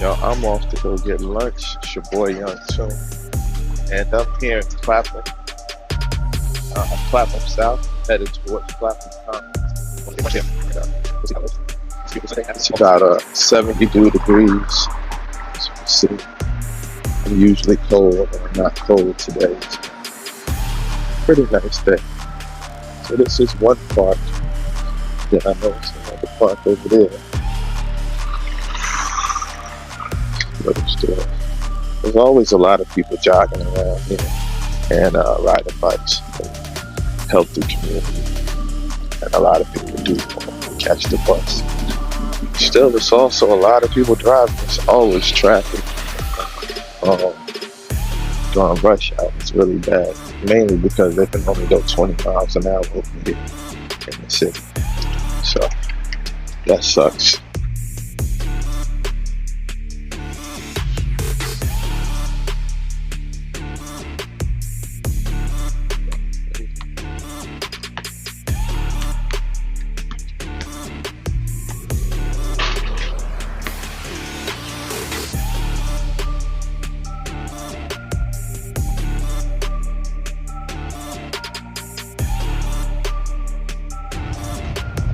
Yo, I'm off to go get lunch. It's your boy Young Tune. And I'm here in Clapham, Clapham South, headed towards Clapham Common. It's about 72 degrees. As you can see, I'm usually cold, but I'm not cold today. It's a pretty nice day. So this is one park. Then I know it's another park over there. There's always a lot of people jogging around here and riding bikes. Healthy community, and a lot of people do catch the bus. Still, there's also a lot of people driving. There's always traffic. During rush hour, it's really bad, mainly because they can only go 20 miles an hour over here in the city. So that sucks.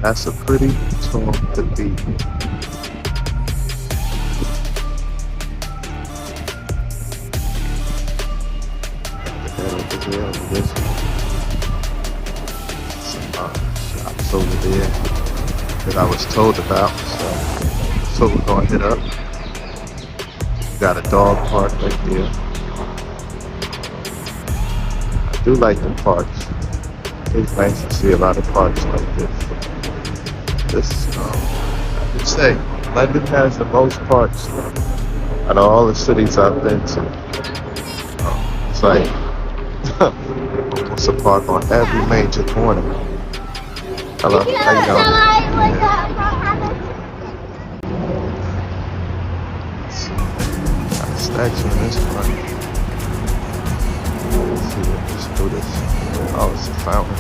That's a pretty tall to be. Some shops over there that I was told about, so we're gonna hit up. Got a dog park right there. I do like the parks. It's nice to see a lot of parks like this. I would say, London has the most parks out of all the cities I've been to. It's like almost a park on every major corner. Hello, how you doing? Got a statue in this park. Let's see, let's do this. Oh, it's a fountain.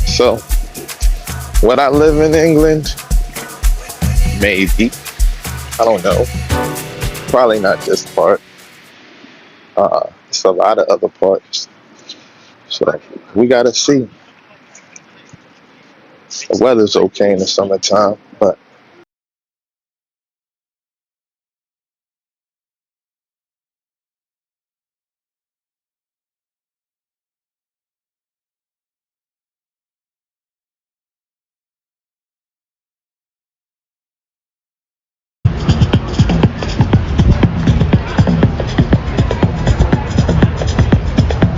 So, would I live in England? Maybe. I don't know. Probably not this part. It's a lot of other parts. So, we gotta see. The weather's okay in the summertime, but